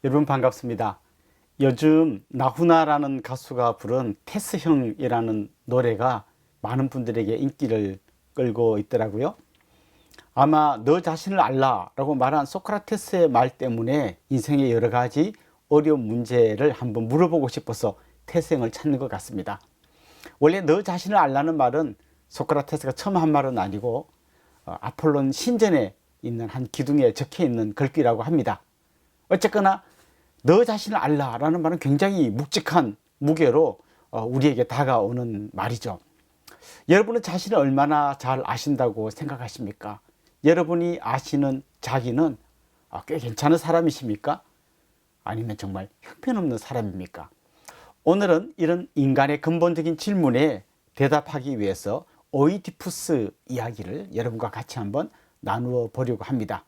여러분 반갑습니다. 요즘 나훈아라는 가수가 부른 테스형이라는 노래가 많은 분들에게 인기를 끌고 있더라고요. 아마 너 자신을 알라라고 말한 소크라테스의 말 때문에 인생의 여러 가지 어려운 문제를 한번 물어보고 싶어서 태생을 찾는 것 같습니다. 원래 너 자신을 알라는 말은 소크라테스가 처음 한 말은 아니고 아폴론 신전에 있는 한 기둥에 적혀 있는 글귀라고 합니다. 어쨌거나 너 자신을 알라라는 말은 굉장히 묵직한 무게로 우리에게 다가오는 말이죠. 여러분은 자신을 얼마나 잘 아신다고 생각하십니까? 여러분이 아시는 자기는 꽤 괜찮은 사람이십니까? 아니면 정말 형편없는 사람입니까? 오늘은 이런 인간의 근본적인 질문에 대답하기 위해서 오이디푸스 이야기를 여러분과 같이 한번 나누어 보려고 합니다.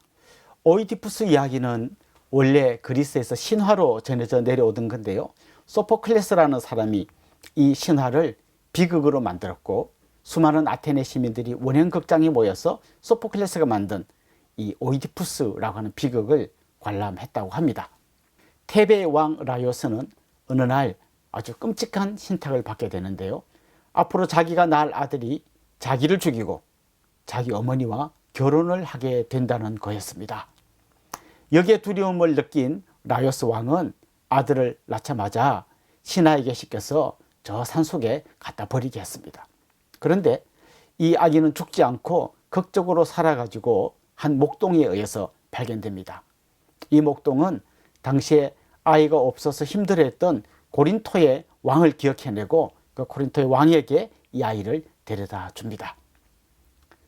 오이디푸스 이야기는 원래 그리스에서 신화로 전해져 내려오던 건데요. 소포클레스라는 사람이 이 신화를 비극으로 만들었고 수많은 아테네 시민들이 원형극장에 모여서 소포클레스가 만든 이 오이디푸스라고 하는 비극을 관람했다고 합니다. 테베의 왕 라이오스는 어느 날 아주 끔찍한 신탁을 받게 되는데요. 앞으로 자기가 낳을 아들이 자기를 죽이고 자기 어머니와 결혼을 하게 된다는 거였습니다. 여기에 두려움을 느낀 라이오스 왕은 아들을 낳자마자 신하에게 시켜서 저 산속에 갖다 버리게 했습니다. 그런데 이 아기는 죽지 않고 극적으로 살아가지고 한 목동에 의해서 발견됩니다. 이 목동은 당시에 아이가 없어서 힘들어했던 고린토의 왕을 기억해내고 그 고린토의 왕에게 이 아이를 데려다 줍니다.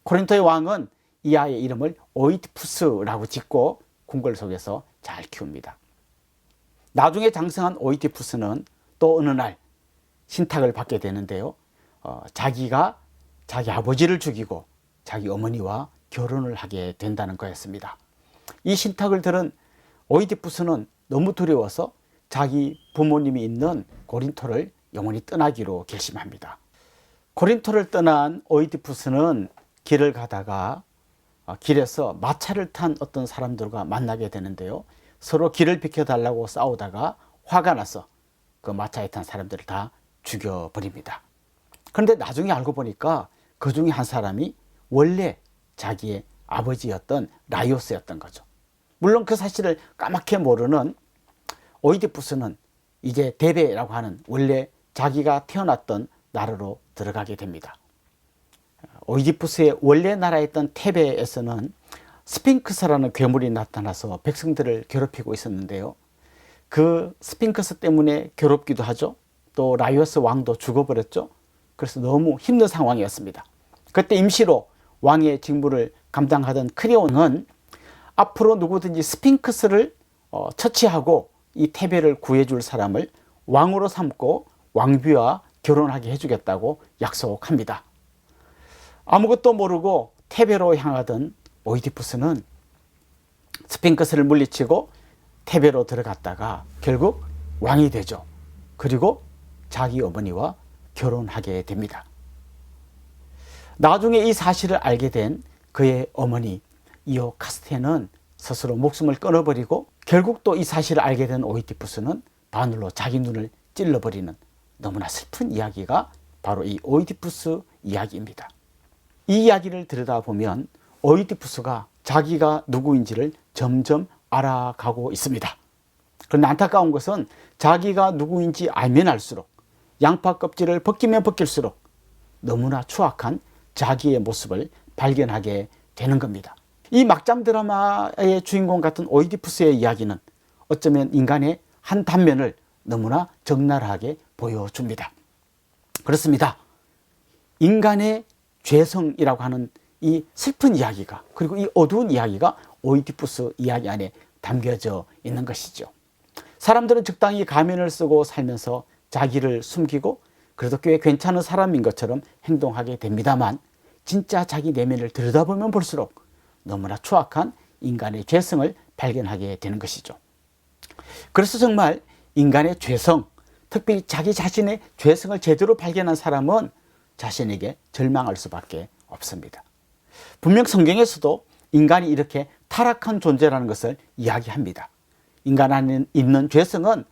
고린토의 왕은 이 아이의 이름을 오이디푸스라고 짓고 궁궐 속에서 잘 키웁니다. 나중에 장성한 오이디푸스는 또 어느 날 신탁을 받게 되는데요. 자기가 자기 아버지를 죽이고 자기 어머니와 결혼을 하게 된다는 거였습니다. 이 신탁을 들은 오이디푸스는 너무 두려워서 자기 부모님이 있는 고린토를 영원히 떠나기로 결심합니다. 고린토를 떠난 오이디푸스는 길을 가다가 길에서 마차를 탄 어떤 사람들과 만나게 되는데요. 서로 길을 비켜달라고 싸우다가 화가 나서 그 마차에 탄 사람들을 다 죽여버립니다. 그런데 나중에 알고 보니까 그 중에 한 사람이 원래 자기의 아버지였던 라이오스였던 거죠. 물론 그 사실을 까맣게 모르는 오이디푸스는 이제 데베라고 하는 원래 자기가 태어났던 나라로 들어가게 됩니다. 오이디푸스의 원래 나라였던 테베에서는 스핑크스라는 괴물이 나타나서 백성들을 괴롭히고 있었는데요. 그 스핑크스 때문에 괴롭기도 하죠. 또 라이오스 왕도 죽어버렸죠. 그래서 너무 힘든 상황이었습니다. 그때 임시로 왕의 직무를 감당하던 크레온은 앞으로 누구든지 스핑크스를 처치하고 이 테베를 구해줄 사람을 왕으로 삼고 왕비와 결혼하게 해주겠다고 약속합니다. 아무것도 모르고 테베로 향하던 오이디푸스는 스핑크스를 물리치고 테베로 들어갔다가 결국 왕이 되죠. 그리고 자기 어머니와 결혼하게 됩니다. 나중에 이 사실을 알게 된 그의 어머니 이오카스테는 스스로 목숨을 끊어버리고 결국 또 이 사실을 알게 된 오이디푸스는 바늘로 자기 눈을 찔러버리는 너무나 슬픈 이야기가 바로 이 오이디푸스 이야기입니다. 이 이야기를 들여다보면 오이디푸스가 자기가 누구인지를 점점 알아가고 있습니다. 그런데 안타까운 것은 자기가 누구인지 알면 알수록 양파 껍질을 벗기면 벗길수록 너무나 추악한 자기의 모습을 발견하게 되는 겁니다. 이 막장 드라마의 주인공 같은 오이디푸스의 이야기는 어쩌면 인간의 한 단면을 너무나 적나라하게 보여줍니다. 그렇습니다. 인간의 죄성이라고 하는 이 슬픈 이야기가 그리고 이 어두운 이야기가 오이디푸스 이야기 안에 담겨져 있는 것이죠. 사람들은 적당히 가면을 쓰고 살면서 자기를 숨기고 그래도 꽤 괜찮은 사람인 것처럼 행동하게 됩니다만 진짜 자기 내면을 들여다보면 볼수록 너무나 추악한 인간의 죄성을 발견하게 되는 것이죠. 그래서 정말 인간의 죄성, 특별히 자기 자신의 죄성을 제대로 발견한 사람은 자신에게 절망할 수밖에 없습니다. 분명 성경에서도 인간이 이렇게 타락한 존재라는 것을 이야기합니다. 인간 안에 있는 죄성은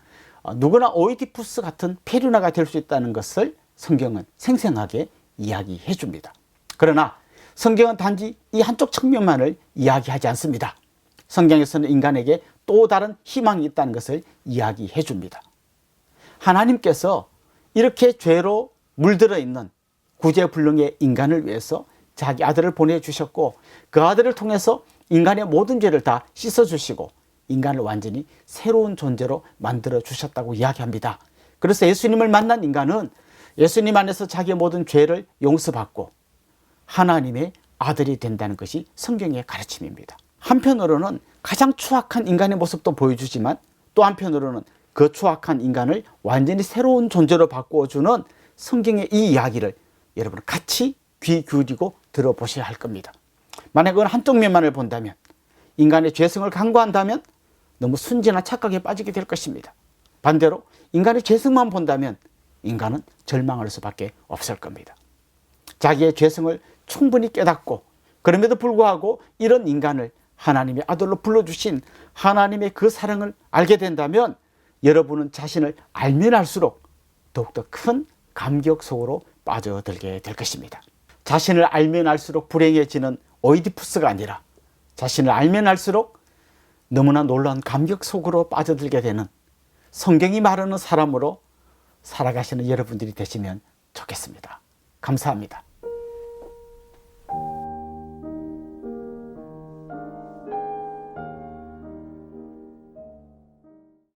누구나 오이디푸스 같은 페류나가 될 수 있다는 것을 성경은 생생하게 이야기해 줍니다. 그러나 성경은 단지 이 한쪽 측면만을 이야기하지 않습니다. 성경에서는 인간에게 또 다른 희망이 있다는 것을 이야기해 줍니다. 하나님께서 이렇게 죄로 물들어 있는 구제불능의 인간을 위해서 자기 아들을 보내주셨고, 그 아들을 통해서 인간의 모든 죄를 다 씻어주시고 인간을 완전히 새로운 존재로 만들어 주셨다고 이야기합니다. 그래서 예수님을 만난 인간은 예수님 안에서 자기의 모든 죄를 용서받고 하나님의 아들이 된다는 것이 성경의 가르침입니다. 한편으로는 가장 추악한 인간의 모습도 보여주지만, 또 한편으로는 그 추악한 인간을 완전히 새로운 존재로 바꾸어주는 성경의 이 이야기를 여러분 같이 귀 기울이고 들어보셔야 할 겁니다. 만약 그건 한쪽 면만을 본다면, 인간의 죄성을 간과한다면 너무 순진한 착각에 빠지게 될 것입니다. 반대로 인간의 죄성만 본다면 인간은 절망할 수밖에 없을 겁니다. 자기의 죄성을 충분히 깨닫고, 그럼에도 불구하고 이런 인간을 하나님의 아들로 불러주신 하나님의 그 사랑을 알게 된다면 여러분은 자신을 알면 알수록 더욱더 큰 감격 속으로 빠져들게 될 것입니다. 자신을 알면 알수록 불행해지는 오이디푸스가 아니라 자신을 알면 알수록 너무나 놀라운 감격 속으로 빠져들게 되는 성경이 말하는 사람으로 살아가시는 여러분들이 되시면 좋겠습니다. 감사합니다.